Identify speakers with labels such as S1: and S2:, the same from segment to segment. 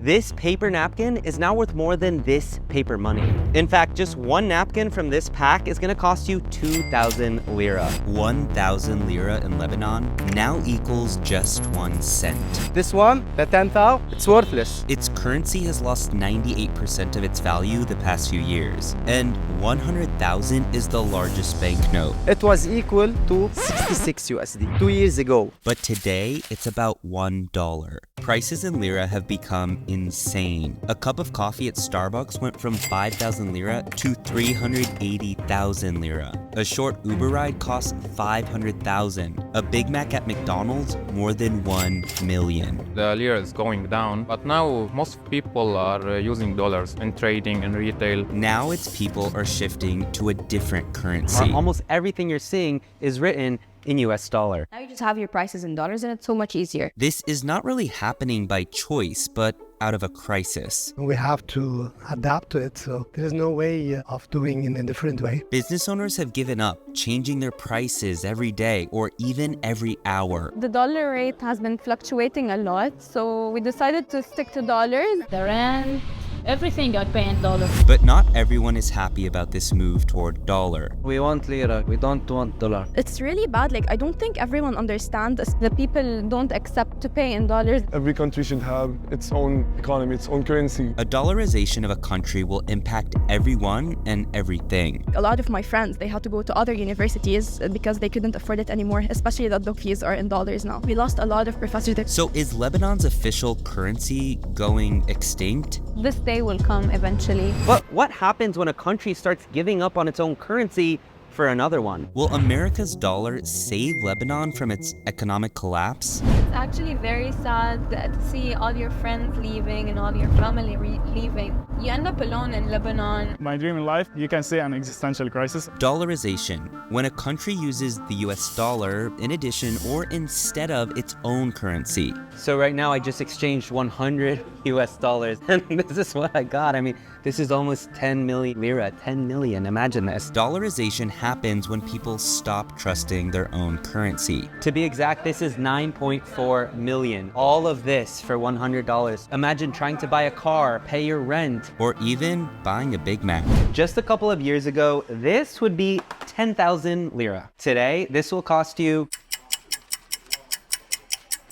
S1: This paper napkin is now worth more than this paper money. In fact, just one napkin from this pack is gonna cost you 2,000 lira.
S2: 1,000 lira in Lebanon now equals just 1 cent.
S3: This one, the 10,000, it's worthless.
S2: Its currency has lost 98% of its value the past few years, and 100,000 is the largest banknote.
S3: It was equal to 66 USD 2 years ago.
S2: But today, it's about $1. Prices in lira have become insane. A cup of coffee at Starbucks went from 5,000 lira to 380,000 lira. A short Uber ride costs 500,000. A Big Mac at McDonald's, more than 1 million.
S4: The lira is going down, but now most people are using dollars in trading and retail.
S2: Now its people are shifting to a different currency.
S1: Almost everything you're seeing is written in US dollar.
S5: Now you just have your prices in dollars and it's so much easier.
S2: This is not really happening by choice, but out of a crisis.
S6: We have to adapt to it, so there's no way of doing it in a different way.
S2: Business owners have given up, changing their prices every day or even every hour.
S7: The dollar rate has been fluctuating a lot, so we decided to stick to dollars.
S8: The rent, everything I pay in dollars.
S2: But not everyone is happy about this move toward dollar.
S3: We want lira, we don't want dollar.
S7: It's really bad. Like, I don't think everyone understands this. The people don't accept to pay in dollars.
S9: Every country should have its own economy, its own currency.
S2: A dollarization of a country will impact everyone and everything.
S7: A lot of my friends, they had to go to other universities because they couldn't afford it anymore, especially that the fees are in dollars now. We lost a lot of professors there.
S2: So is Lebanon's official currency going extinct?
S7: This day will come eventually.
S1: But what happens when a country starts giving up on its own currency for another one?
S2: Will America's dollar save Lebanon from its economic collapse?
S10: It's actually very sad to see all your friends leaving and all your family leaving. You end up alone in Lebanon.
S11: My dream in life, you can say an existential crisis.
S2: Dollarization, when a country uses the US dollar in addition or instead of its own currency.
S1: So right now I just exchanged 100 US dollars and this is what I got. I mean, this is almost 10 million lira, 10 million, imagine this.
S2: Dollarization happens when people stop trusting their own currency.
S1: To be exact, this is 9.4 million. All of this for $100. Imagine trying to buy a car, pay your rent.
S2: Or even buying a Big Mac.
S1: Just a couple of years ago, this would be 10,000 lira. Today, this will cost you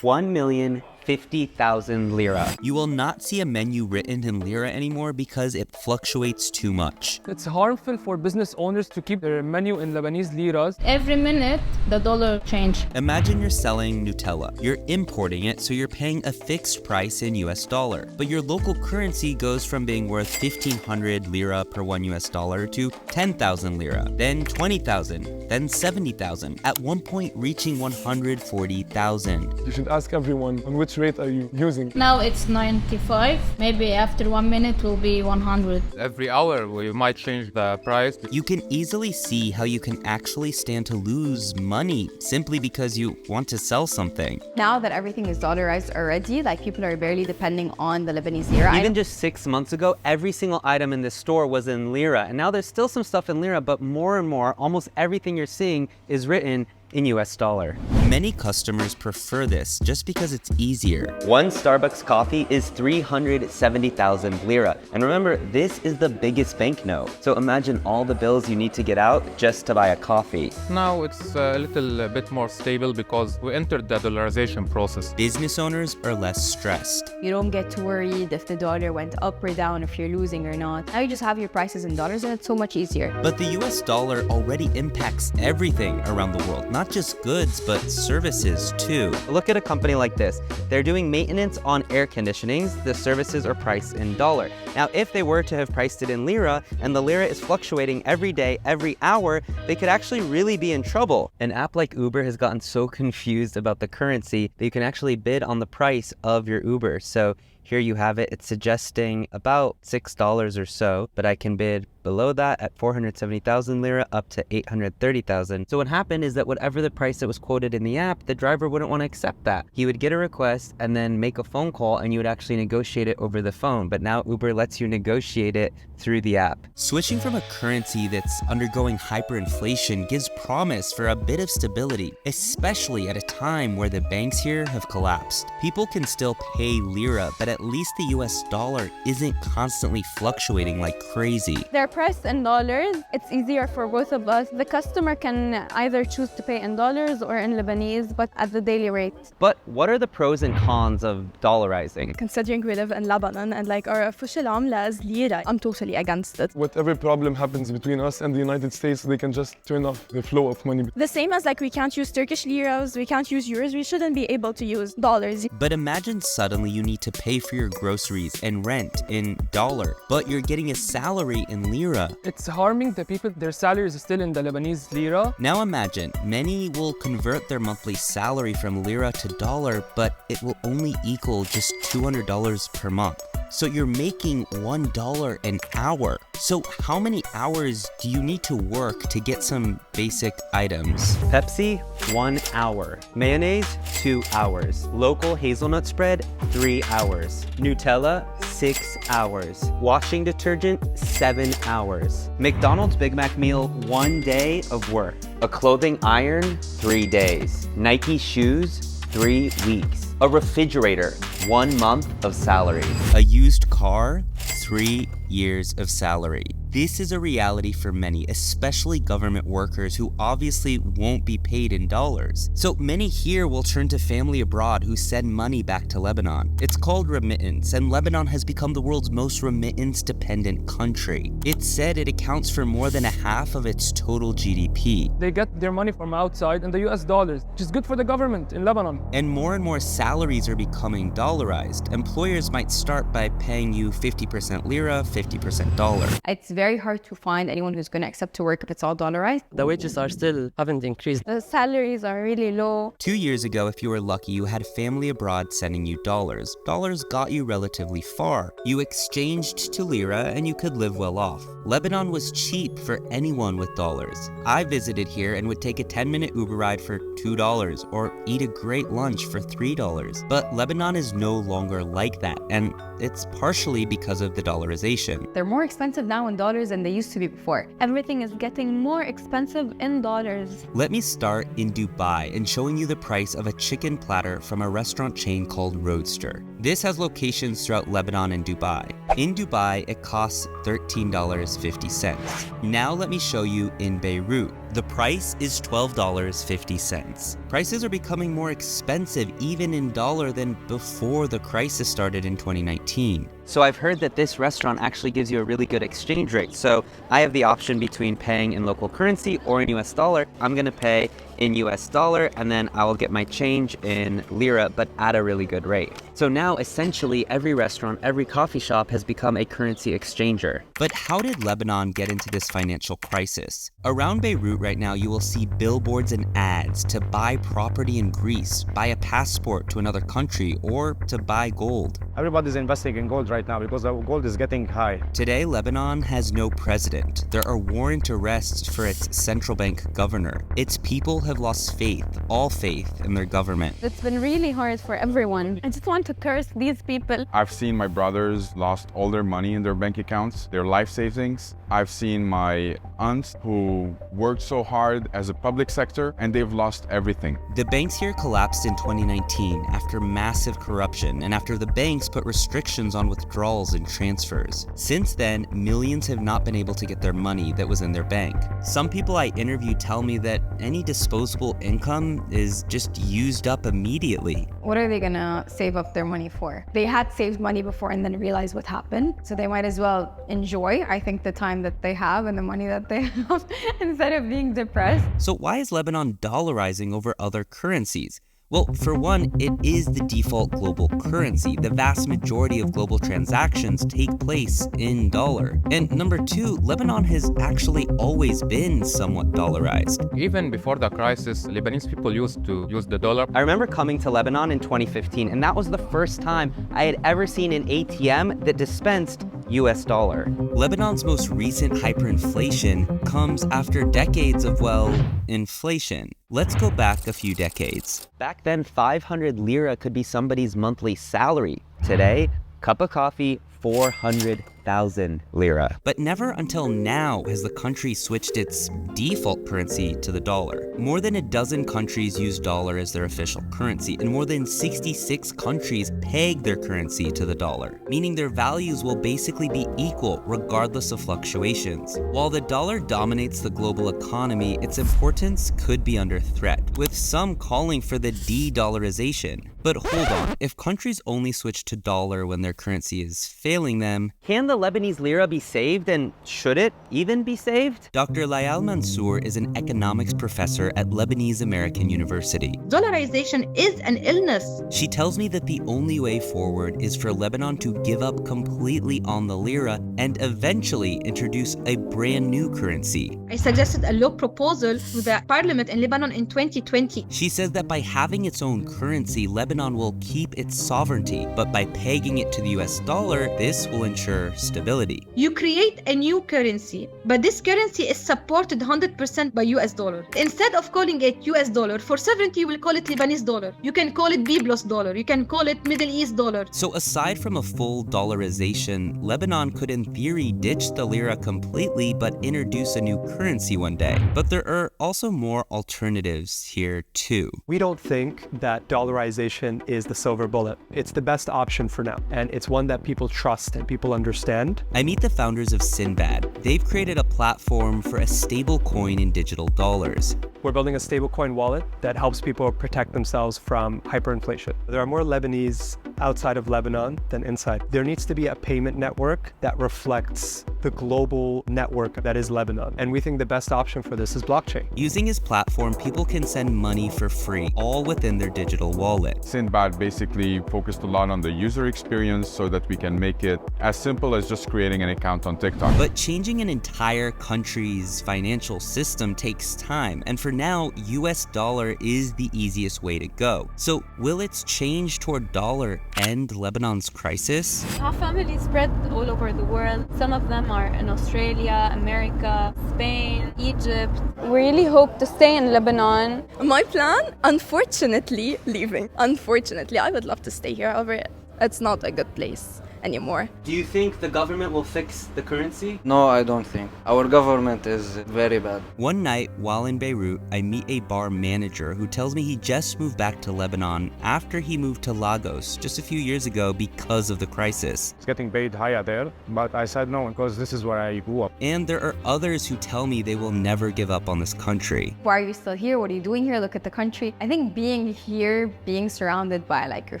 S1: 1,050,000 lira.
S2: You will not see a menu written in lira anymore because it fluctuates too much.
S12: It's harmful for business owners to keep their menu in Lebanese liras.
S8: Every minute, the dollar change.
S2: Imagine you're selling Nutella. You're importing it, so you're paying a fixed price in US dollar. But your local currency goes from being worth 1,500 lira per $1 US to 10,000 lira, then 20,000, then 70,000, at one point reaching 140,000.
S9: You should ask everyone on which rate are you using.
S8: Now it's 95. Maybe after 1 minute will be 100.
S4: Every hour we might change the price.
S2: You can easily see how you can actually stand to lose money simply because you want to sell something.
S5: Now that everything is dollarized already, like people are barely depending on the Lebanese lira.
S1: Even just 6 months ago, every single item in this store was in lira. And now there's still some stuff in lira, but more and more, almost everything you're seeing is written in US dollar.
S2: Many customers prefer this just because it's easier.
S1: One Starbucks coffee is 370,000 lira. And remember, this is the biggest banknote. So imagine all the bills you need to get out just to buy a coffee.
S4: Now it's a little bit more stable because we entered the dollarization process.
S2: Business owners are less stressed.
S5: You don't get worried if the dollar went up or down, if you're losing or not. Now you just have your prices in dollars and it's so much easier.
S2: But the US dollar already impacts everything around the world, not just goods, but services too.
S1: Look at a company like this. They're doing maintenance on air conditionings. The services are priced in dollar. Now, if they were to have priced it in lira, and the lira is fluctuating every day, every hour, they could actually really be in trouble. An app like Uber has gotten so confused about the currency that you can actually bid on the price of your Uber. So here you have it. It's suggesting about $6 or so, but I can bid below that at 470,000 lira up to 830,000. So what happened is that whatever the price that was quoted in the app, the driver wouldn't want to accept that. He would get a request and then make a phone call and you would actually negotiate it over the phone. But now Uber lets you negotiate it through the app.
S2: Switching from a currency that's undergoing hyperinflation gives promise for a bit of stability, especially at a time where the banks here have collapsed. People can still pay lira, but at least the US dollar isn't constantly fluctuating like crazy.
S10: They're priced in dollars. It's easier for both of us. The customer can either choose to pay in dollars or in Lebanese, but at the daily rate.
S1: But what are the pros and cons of dollarizing?
S7: Considering we live in Lebanon and like our official amla is lira, I'm totally against it.
S9: Whatever problem happens between us and the United States, they can just turn off the flow of money.
S7: The same as like we can't use Turkish liras, we can't use euros, we shouldn't be able to use dollars.
S2: But imagine suddenly you need to pay for your groceries and rent in dollar, but you're getting a salary in lira.
S12: It's harming the people, their salaries are still in the Lebanese lira.
S2: Now imagine, many will convert their monthly salary from lira to dollar, but it will only equal just $200 per month. So you're making $1 an hour. So how many hours do you need to work to get some basic items?
S1: Pepsi, 1 hour. Mayonnaise, 2 hours. Local hazelnut spread, 3 hours. Nutella, 6 hours. Washing detergent, 7 hours. McDonald's Big Mac meal, 1 day of work. A clothing iron, 3 days. Nike shoes, 3 weeks. A refrigerator, 1 month of salary.
S2: A used car, 3 years of salary. This is a reality for many, especially government workers who obviously won't be paid in dollars. So many here will turn to family abroad who send money back to Lebanon. It's called remittance, and Lebanon has become the world's most remittance-dependent country. It's said it accounts for more than a half of its total GDP.
S12: They get their money from outside in the US dollars, which is good for the government in Lebanon.
S2: And more salaries are becoming dollarized. Employers might start by paying you 50% lira, 50% dollar.
S5: It's very hard to find anyone who's going to accept to work if it's all dollarized.
S3: The wages are still haven't increased.
S10: The salaries are really low.
S2: 2 years ago, if you were lucky, you had family abroad sending you dollars. Dollars got you relatively far. You exchanged to lira and you could live well off. Lebanon was cheap for anyone with dollars. I visited here and would take a 10-minute Uber ride for $2 or eat a great lunch for $3. But Lebanon is no longer like that, and it's partially because of the dollarization.
S5: They're more expensive now in dollars than they used to be before.
S10: Everything is getting more expensive in dollars.
S2: Let me start in Dubai and showing you the price of a chicken platter from a restaurant chain called Roadster. This has locations throughout Lebanon and Dubai. In Dubai, it costs $13.50. Now let me show you in Beirut. The price is $12.50. Prices are becoming more expensive even in dollar than before the crisis started in 2019.
S1: So I've heard that this restaurant actually gives you a really good exchange rate. So I have the option between paying in local currency or in US dollar. I'm gonna pay in US dollar and then I will get my change in lira, but at a really good rate. So now essentially every restaurant, every coffee shop has become a currency exchanger.
S2: But how did Lebanon get into this financial crisis? Around Beirut right now, you will see billboards and ads to buy property in Greece, buy a passport to another country, or to buy gold.
S13: Everybody's investing in gold right now because the gold is getting high.
S2: Today, Lebanon has no president. There are warrant arrests for its central bank governor. Its people have lost faith, all faith in their government.
S10: It's been really hard for everyone. I just want to curse these people.
S14: I've seen my brothers lost all their money in their bank accounts, their life savings. I've seen my aunts who worked so hard as a public sector and they've lost everything.
S2: The banks here collapsed in 2019 after massive corruption and after the banks put restrictions on withdrawals and transfers. Since then, millions have not been able to get their money that was in their bank. Some people I interviewed tell me that any disposable income is just used up immediately.
S5: What are they gonna save up their money for? They had saved money before and then realized what happened. So they might as well enjoy, I think, the time that they have and the money that they have instead of being depressed.
S2: So why is Lebanon dollarizing over other currencies? Well, for one, it is the default global currency. The vast majority of global transactions take place in dollar. And number two, Lebanon has actually always been somewhat dollarized.
S4: Even before the crisis, Lebanese people used to use the dollar.
S1: I remember coming to Lebanon in 2015, and that was the first time I had ever seen an ATM that dispensed US dollar.
S2: Lebanon's most recent hyperinflation comes after decades of, well, inflation. Let's go back a few decades.
S1: Back then, 500 lira could be somebody's monthly salary. Today, cup of coffee, 400
S2: 100,000 lira. But never until now has the country switched its default currency to the dollar. More than a dozen countries use dollar as their official currency, and more than 66 countries peg their currency to the dollar, meaning their values will basically be equal regardless of fluctuations. While the dollar dominates the global economy, its importance could be under threat, with some calling for the de-dollarization. But hold on, if countries only switch to dollar when their currency is failing them,
S1: can the Lebanese lira be saved, and should it even be saved?
S2: Dr. Layal Mansour is an economics professor at Lebanese American University.
S15: Dollarization is an illness.
S2: She tells me that the only way forward is for Lebanon to give up completely on the lira and eventually introduce a brand new currency.
S15: I suggested a law proposal to the parliament in Lebanon in 2020.
S2: She says that by having its own currency, Lebanon will keep its sovereignty, but by pegging it to the US dollar, this will ensure stability.
S15: You create a new currency, but this currency is supported 100% by US dollar. Instead of calling it US dollar, for sovereignty you will call it Lebanese dollar. You can call it Byblos dollar. You can call it Middle East dollar.
S2: So aside from a full dollarization, Lebanon could in theory ditch the lira completely but introduce a new currency one day. But there are also more alternatives here too.
S16: We don't think that dollarization is the silver bullet. It's the best option for now, and it's one that people trust and people understand.
S2: I meet the founders of Sinbad. They've created a platform for a stable coin in digital dollars.
S16: We're building a stablecoin wallet that helps people protect themselves from hyperinflation. There are more Lebanese outside of Lebanon than inside. There needs to be a payment network that reflects the global network that is Lebanon. And we think the best option for this is blockchain.
S2: Using his platform, people can send money for free, all within their digital wallet.
S14: Sinbad basically focused a lot on the user experience so that we can make it as simple as just creating an account on TikTok.
S2: But changing an entire country's financial system takes time, and for now, US dollar is the easiest way to go. So will its change toward dollar end Lebanon's crisis?
S10: Our family spread all over the world. Some of them are in Australia, America, Spain, Egypt.
S17: We really hope to stay in Lebanon.
S7: My plan? Unfortunately, leaving. Unfortunately, I would love to stay here. However, it's not a good place anymore.
S1: Do you think the government will fix the currency?
S3: No, I don't think. Our government is very bad.
S2: One night, while in Beirut, I meet a bar manager who tells me he just moved back to Lebanon after he moved to Lagos just a few years ago because of the crisis.
S13: It's getting paid higher there, but I said no because this is where I grew up.
S2: And there are others who tell me they will never give up on this country.
S5: Why are you still here? What are you doing here? Look at the country. I think being here, being surrounded by like your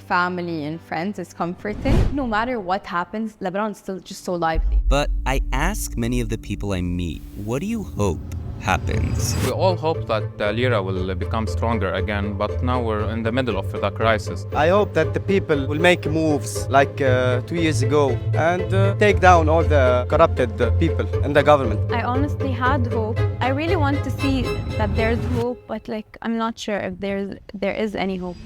S5: family and friends is comforting. No matter what happens, Lebanon is still just so lively.
S2: But I ask many of the people I meet, what do you hope happens?
S4: We all hope that the lira will become stronger again, but now we're in the middle of the crisis.
S3: I hope that the people will make moves like 2 years ago and take down all the corrupted people in the government.
S10: I honestly had hope. I really want to see that there's hope, but like I'm not sure if there is any hope.